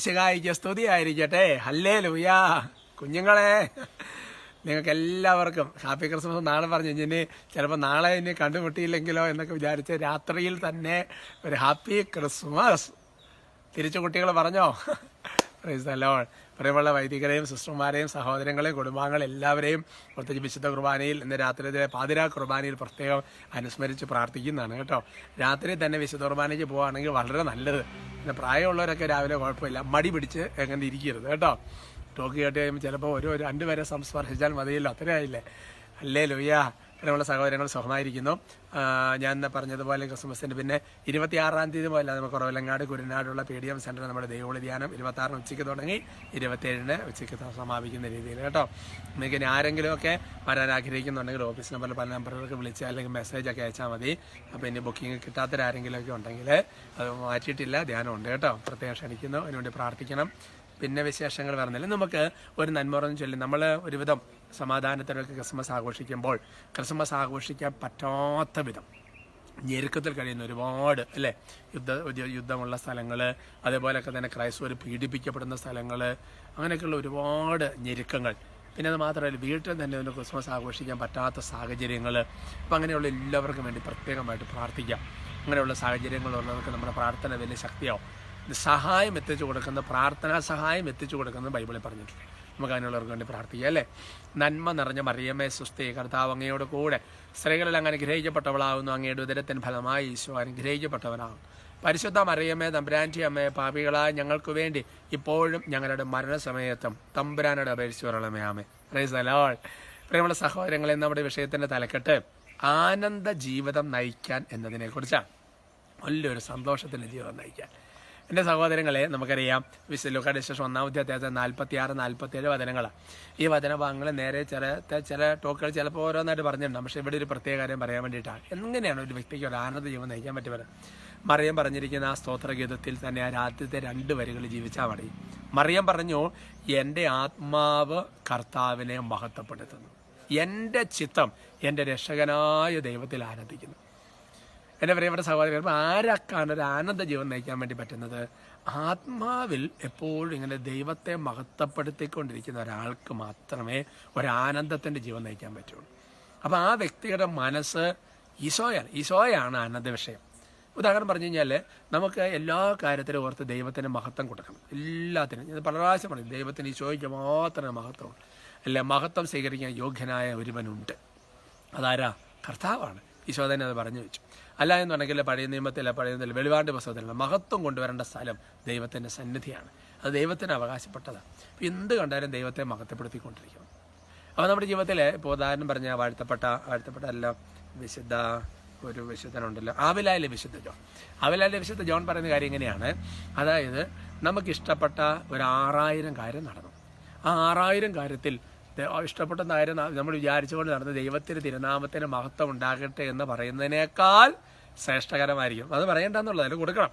ശികായിക്ക് സ്തുതിയായിരിക്കട്ടെ. ഹല്ലേലൂയ. കുഞ്ഞുങ്ങളെ, നിങ്ങൾക്ക് എല്ലാവർക്കും ഹാപ്പി ക്രിസ്മസ്. നാളെ പറഞ്ഞു ഇനി ചിലപ്പോൾ നാളെ ഇനി കണ്ടുമുട്ടിയില്ലെങ്കിലോ എന്നൊക്കെ വിചാരിച്ച് രാത്രിയിൽ തന്നെ ഒരു ഹാപ്പി ക്രിസ്മസ് തിരിച്ചു കുട്ടികൾ പറഞ്ഞോ. Praise the Lord. പ്രിയമുള്ള വൈദികരെയും സിസ്റ്റർമാരെയും സഹോദരങ്ങളെയും കുടുംബാംഗങ്ങൾ എല്ലാവരെയും പ്രത്യേകിച്ച് വിശുദ്ധ കുർബാനയിൽ ഇന്ന് രാത്രിയിലെ പാതിരാ കുർബാനയിൽ പ്രത്യേകം അനുസ്മരിച്ച് പ്രാർത്ഥിക്കുന്നതാണ് കേട്ടോ. രാത്രി തന്നെ വിശുദ്ധ കുർബാനയ്ക്ക് പോവുകയാണെങ്കിൽ വളരെ നല്ലത്. പിന്നെ പ്രായമുള്ളവരൊക്കെ രാവിലെ കുഴപ്പമില്ല, മടി പിടിച്ച് എങ്ങനെ ഇരിക്കരുത് കേട്ടോ. ടോക്ക് കേട്ട് കഴിയുമ്പോൾ ചിലപ്പോൾ ഒരു 2 പേരെ സംസ്പർശിച്ചാൽ മതിയല്ലോ, അത്രയായില്ലേ. ഹല്ലേലൂയ. നമ്മുടെ സഹോദരങ്ങൾ സുഖമായിരിക്കുന്നു. ഞാൻ പറഞ്ഞതുപോലെ ക്രിസ്മസിന് പിന്നെ 26-ാം തീയതി മുതൽ നമുക്ക് കുറവലങ്ങാട് കുരുനാടുള്ള PDM സെൻറ്റർ നമ്മുടെ ദൈവവിളി ധ്യാനം 26-ന് ഉച്ചയ്ക്ക് തുടങ്ങി 27-ന് ഉച്ചയ്ക്ക് സമാപിക്കുന്ന രീതിയിൽ കേട്ടോ. നിങ്ങൾക്ക് ഇനി ആരെങ്കിലുമൊക്കെ വരാൻ ആഗ്രഹിക്കുന്നുണ്ടെങ്കിൽ ഓഫീസ് നമ്പറിൽ പല നമ്പറുകൾക്ക് വിളിച്ചാൽ അല്ലെങ്കിൽ മെസ്സേജൊക്കെ അയച്ചാൽ മതി. അപ്പോൾ ഇനി ബുക്കിംഗ് കിട്ടാത്തവരാരെങ്കിലുമൊക്കെ ഉണ്ടെങ്കിൽ അത് മാറ്റിയിട്ടില്ല, ധ്യാനമുണ്ട് കേട്ടോ. പ്രത്യേകം ക്ഷണിക്കുന്നു, അതിനുവേണ്ടി പ്രാർത്ഥിക്കണം. പിന്നെ വിശേഷങ്ങൾ പറഞ്ഞാൽ നമുക്ക് ഒരു നന്മറന്ന് ചൊല്ലി നമ്മൾ ഒരുവിധം സമാധാനത്തിലൊക്കെ ക്രിസ്മസ് ആഘോഷിക്കുമ്പോൾ ക്രിസ്മസ് ആഘോഷിക്കാൻ പറ്റാത്ത വിധം ഞെരുക്കത്തിൽ കഴിയുന്ന ഒരുപാട് അല്ലേ, യുദ്ധമുള്ള സ്ഥലങ്ങൾ, അതേപോലെയൊക്കെ തന്നെ ക്രൈസ്തവർ പീഡിപ്പിക്കപ്പെടുന്ന സ്ഥലങ്ങൾ, അങ്ങനെയൊക്കെയുള്ള ഒരുപാട് ഞെരുക്കങ്ങൾ. പിന്നെ അത് മാത്രമല്ല വീട്ടിൽ തന്നെ ഒരു ക്രിസ്മസ് ആഘോഷിക്കാൻ പറ്റാത്ത സാഹചര്യങ്ങൾ. അപ്പം അങ്ങനെയുള്ള എല്ലാവർക്കും വേണ്ടി പ്രത്യേകമായിട്ട് പ്രാർത്ഥിക്കാം. അങ്ങനെയുള്ള സാഹചര്യങ്ങളുള്ളവർക്ക് നമ്മുടെ പ്രാർത്ഥന വലിയ ശക്തിയാവും. സഹായം എത്തിച്ചു കൊടുക്കുന്ന, പ്രാർത്ഥനാ സഹായം എത്തിച്ചു കൊടുക്കുന്നത് ബൈബിളിൽ പറഞ്ഞിട്ടില്ല. നമുക്ക് അതിനുള്ളവർക്ക് വേണ്ടി പ്രാർത്ഥിക്കാം അല്ലേ. നന്മ നിറഞ്ഞ മറിയമേ സുസ്ഥി, കർത്താവ് അങ്ങയോട് കൂടെ സ്ത്രീകളിൽ അങ്ങ് അനുഗ്രഹിക്കപ്പെട്ടവളാകുന്നു, അങ്ങയുടെ ഉദരത്തിന് ഫലമായി ഈശോ അനുഗ്രഹിക്കപ്പെട്ടവനാകും. പരിശുദ്ധ മറിയമേ തമ്പുരാൻ്റെ അമ്മയെ, പാപികളായ ഞങ്ങൾക്ക് വേണ്ടി ഇപ്പോഴും ഞങ്ങളുടെ മരണസമയത്തും തമ്പുരാനോട് അപേക്ഷിച്ച് വരണമേ. ആമേ. Praise the Lord. പ്രിയമുള്ള സഹോദരങ്ങളെ, നമ്മുടെ വിഷയത്തിൻ്റെ തലക്കെട്ട് ആനന്ദ ജീവിതം നയിക്കാൻ എന്നതിനെക്കുറിച്ചാണ്. വലിയൊരു സന്തോഷത്തിൻ്റെ ജീവിതം നയിക്കാൻ. എൻ്റെ സഹോദരങ്ങളെ, നമുക്കറിയാം ലൂക്കായുടെ സുവിശേഷം 1-ാം അധ്യായത്തിൽ 46-47 വചനങ്ങളാണ്. ഈ വചനഭാഗങ്ങൾ നേരെ ചില ടോക്കുകൾ ചിലപ്പോൾ ഓരോന്നായിട്ട് പറഞ്ഞിട്ടുണ്ടാകും. പക്ഷേ ഇവിടെ ഒരു പ്രത്യേക കാര്യം പറയാൻ വേണ്ടിയിട്ടാണ്. എങ്ങനെയാണ് ഒരു വ്യക്തിക്ക് ഒരു ആനന്ദ ജീവൻ നയിക്കാൻ പറ്റുന്നത്? മറിയം പറഞ്ഞിരിക്കുന്ന ആ സ്തോത്രഗീതത്തിൽ തന്നെ ആ ആദ്യത്തെ 2 വരികൾ ജീവിച്ചാൽ മതി. മറിയം പറഞ്ഞു, എൻ്റെ ആത്മാവ് കർത്താവിനെ മഹത്വപ്പെടുത്തുന്നു, എൻ്റെ ചിത്തം എൻ്റെ രക്ഷകനായ ദൈവത്തിൽ ആനന്ദിക്കുന്നു. എൻ്റെ പ്രിയപ്പെട്ട സഹോദരൻ, ആരൊക്കെയാണ് ഒരു ആനന്ദ ജീവൻ നയിക്കാൻ വേണ്ടി പറ്റുന്നത്? ആത്മാവിൽ എപ്പോഴും ഇങ്ങനെ ദൈവത്തെ മഹത്വപ്പെടുത്തിക്കൊണ്ടിരിക്കുന്ന ഒരാൾക്ക് മാത്രമേ ഒരാനന്ദത്തിൻ്റെ ജീവൻ നയിക്കാൻ പറ്റുള്ളൂ. അപ്പോൾ ആ വ്യക്തിയുടെ മനസ്സ് ഈശോയാണ് ആനന്ദ വിഷയം. ഉദാഹരണം പറഞ്ഞു കഴിഞ്ഞാൽ നമുക്ക് എല്ലാ കാര്യത്തിലും ഓർത്ത് ദൈവത്തിന് മഹത്വം കൊടുക്കണം. എല്ലാത്തിനും ഇത് പല പ്രാവശ്യം പറഞ്ഞു, ദൈവത്തിന് ഈശോയ്ക്ക് മാത്രമേ മഹത്വമുള്ളൂ. അല്ലെ, മഹത്വം സ്വീകരിക്കാൻ യോഗ്യനായ ഒരുവനുണ്ട്. അതാരാ? കർത്താവാണ്. ഈശോ തന്നെ അത് പറഞ്ഞു വെച്ചു. അല്ല എന്നുണ്ടെങ്കിൽ പഴയ നിയമത്തിൽ വെളിപാട് പുസ്തകത്തിലുള്ള മഹത്വം കൊണ്ടുവരേണ്ട സ്ഥലം ദൈവത്തിൻ്റെ സന്നിധിയാണ്. അത് ദൈവത്തിന് അവകാശപ്പെട്ടതാണ്. അപ്പോൾ എന്ത് കണ്ടാലും ദൈവത്തെ മഹത്വപ്പെടുത്തിക്കൊണ്ടിരിക്കണം. അപ്പോൾ നമ്മുടെ ജീവിതത്തിൽ ഇപ്പോൾ ഉദാഹരണം പറഞ്ഞാൽ വാഴ്ത്തപ്പെട്ട എല്ലാം ഒരു വിശുദ്ധനുണ്ടല്ലോ, ആവിലായിലെ വിശുദ്ധ ജോൺ. ആവിലായിലെ വിശുദ്ധ ജോൺ പറയുന്ന കാര്യം ഇങ്ങനെയാണ്. അതായത് നമുക്കിഷ്ടപ്പെട്ട ഒരു 6000 കാര്യം നടന്നു. ആ 6000 കാര്യത്തിൽ ഇഷ്ടപ്പെട്ട കാര്യം നമ്മൾ വിചാരിച്ചുകൊണ്ട് നടന്ന ദൈവത്തിന് തിരുനാമത്തിന് മഹത്വം ഉണ്ടാകട്ടെ എന്ന് പറയുന്നതിനേക്കാൾ ശ്രേഷ്ഠകരമായിരിക്കും. അത് പറയേണ്ടെന്നുള്ളത് അതിന് കൊടുക്കണം.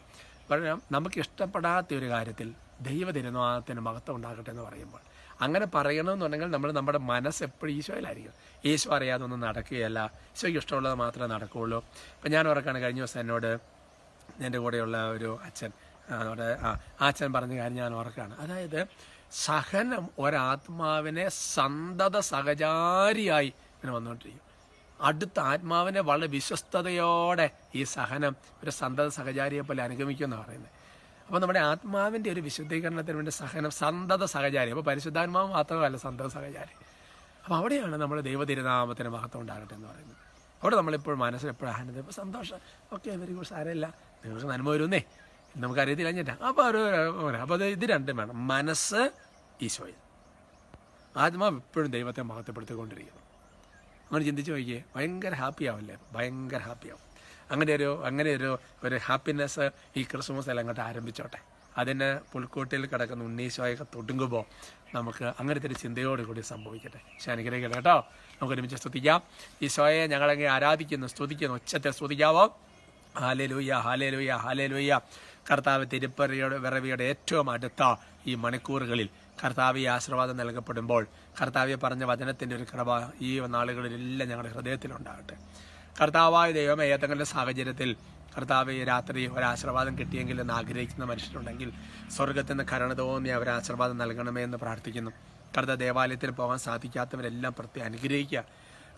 പറയാം, നമുക്ക് ഇഷ്ടപ്പെടാത്ത ഒരു കാര്യത്തിൽ ദൈവ തിരുനാമത്തിന് മഹത്വം ഉണ്ടാകട്ടെ എന്ന് പറയുമ്പോൾ അങ്ങനെ പറയണമെന്നുണ്ടെങ്കിൽ നമ്മുടെ മനസ്സ് എപ്പോഴും ഈശോയിലായിരിക്കും. ഈശോ അറിയാതെ ഒന്നും നടക്കുകയല്ല, ഈശോയ്ക്ക് ഇഷ്ടമുള്ളത് മാത്രമേ നടക്കുകയുള്ളൂ. ഇപ്പം ഞാൻ ഓർക്കാണ്, കഴിഞ്ഞ ദിവസം എന്നോട് എൻ്റെ കൂടെയുള്ള ഒരു അച്ഛൻ അച്ഛൻ പറഞ്ഞ കാര്യം ഞാൻ ഓർക്കാണ്. അതായത് സഹനം ഒരാത്മാവിനെ സന്തത സഹചാരിയായി ഇങ്ങനെ വന്നുകൊണ്ടിരിക്കും. അടുത്ത ആത്മാവിനെ വളരെ വിശ്വസ്തയോടെ ഈ സഹനം ഒരു സന്തത സഹചാരിയെ പോലെ അനുഗമിക്കുമെന്ന് പറയുന്നത്. അപ്പോൾ നമ്മുടെ ആത്മാവിൻ്റെ ഒരു വിശുദ്ധീകരണത്തിന് വേണ്ടി സഹനം സന്തത സഹചാരി. അപ്പോൾ പരിശുദ്ധാത്മാവ് മാത്രമല്ല സന്തത സഹചാരി. അപ്പോൾ അവിടെയാണ് നമ്മൾ ദൈവതിരുനാമത്തിന് മഹത്വം ഉണ്ടാകട്ടെ എന്ന് പറയുന്നത്. അവിടെ നമ്മളിപ്പോൾ മനസ്സിൽ എപ്പോഴും ആനന്ദം, ഇപ്പോൾ സന്തോഷം, ഓക്കെ, വെരി ഗുഡ്, സാരമില്ല, നിങ്ങൾക്ക് നന്മ വരുന്നേ, നമുക്കറിയത്തില്ല കഴിഞ്ഞിട്ടാ. അപ്പോൾ ഇത് രണ്ടും വേണം. മനസ്സ് ഈശോയിൽ, ആത്മാവ് എപ്പോഴും ദൈവത്തെ മഹത്വപ്പെടുത്തിക്കൊണ്ടിരിക്കുന്നു. അങ്ങനെ ചിന്തിച്ച് നോക്കിയേ, ഭയങ്കര ഹാപ്പി ആവില്ലേ? ഭയങ്കര ഹാപ്പിയാവും. അങ്ങനെ ഒരു ഹാപ്പിനെസ് ഈ ക്രിസ്മസ് എല്ലാം അങ്ങോട്ട് ആരംഭിച്ചോട്ടെ. അതിന് പുൽക്കൂട്ടിൽ കിടക്കുന്ന ഉണ്ണീശോയൊക്കെ തൊടുങ്ങുമ്പോൾ നമുക്ക് അങ്ങനത്തെ ഒരു ചിന്തയോടുകൂടി സംഭവിക്കട്ടെ. പക്ഷേ അനുഗ്രഹിക്കട്ടെ കേട്ടോ. നമുക്ക് ഒരുമിച്ച് സ്തുതിക്കാം. ഈശോയെ ഞങ്ങളങ്ങനെ ആരാധിക്കുന്നു, സ്തുതിക്കുന്നു. ഉച്ചത്തെ സ്തുതിക്കാവോ? ഹല്ലേലൂയ, ഹല്ലേലൂയ, ഹല്ലേലൂയ. കർത്താവ് വിറവിയുടെ ഏറ്റവും അടുത്ത ഈ മണിക്കൂറുകളിൽ കർത്താവ് ഈ ആശീർവാദം നൽകപ്പെടുമ്പോൾ കർത്താവ് പറഞ്ഞ വചനത്തിൻ്റെ ഒരു കൃപ ഈ നാളുകളിലെല്ലാം ഞങ്ങളുടെ ഹൃദയത്തിലുണ്ടാകട്ടെ. കർത്താവായ ദൈവമേ, ഏതെങ്കിലും സാഹചര്യത്തിൽ കർത്താവ് ഈ രാത്രി ഒരാശീർവാദം കിട്ടിയെങ്കിൽ എന്ന് ആഗ്രഹിക്കുന്ന മനുഷ്യരുണ്ടെങ്കിൽ സ്വർഗത്തിൽ നിന്ന് കരുണ തോന്നി അവരാശീർവാദം നൽകണമേ എന്ന് പ്രാർത്ഥിക്കുന്നു. കർത്താവ് ദേവാലയത്തിൽ പോകാൻ സാധിക്കാത്തവരെല്ലാം പ്രത്യേകം അനുഗ്രഹിക്കുക.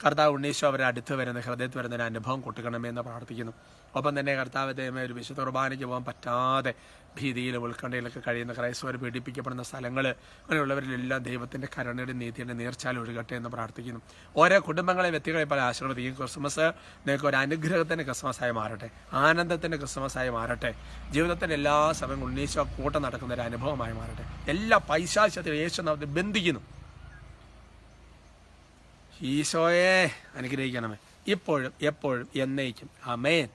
കർത്താവ് ഉണ്ണീശോ അവരെ അടുത്ത് വരുന്ന ഹൃദയത്തിൽ വരുന്ന ഒരു അനുഭവം കൊടുക്കണമേ എന്ന് പ്രാർത്ഥിക്കുന്നു. ഒപ്പം തന്നെ കർത്താവ് ദൈവമേ ഒരു വിശുദ്ധ കുർബാനയ്ക്ക് പോകാൻ പറ്റാതെ ഭീതിയിലും ഉത്കണ്ഠയിലൊക്കെ കഴിയുന്ന ക്രൈസ്തവർ പീഡിപ്പിക്കപ്പെടുന്ന സ്ഥലങ്ങൾ അങ്ങനെയുള്ളവരിലെല്ലാം ദൈവത്തിൻ്റെ കരുണയുടെ നീതിയുടെ നീർച്ചാൽ ഒഴുകട്ടെ എന്ന് പ്രാർത്ഥിക്കുന്നു. ഓരോ കുടുംബങ്ങളെ വ്യക്തികളെ പല ആശീർവദിക്കും. ക്രിസ്മസ് നിങ്ങൾക്ക് ഒരു അനുഗ്രഹത്തിൻ്റെ ക്രിസ്മസായി മാറട്ടെ, ആനന്ദത്തിൻ്റെ ക്രിസ്മസായി മാറട്ടെ. ജീവിതത്തിൻ്റെ എല്ലാ സമയം ഉണ്ണീശോ കൂട്ടം നടക്കുന്ന ഒരു അനുഭവമായി മാറട്ടെ. എല്ലാ പൈശാചിത്യത്തിലും യേശുനാമത്തിൽ ബന്ധിക്കുന്നു. ഈശോയെ അനുഗ്രഹിക്കണമേ, ഇപ്പോഴും എപ്പോഴും എന്നേക്കും. ആമേൻ.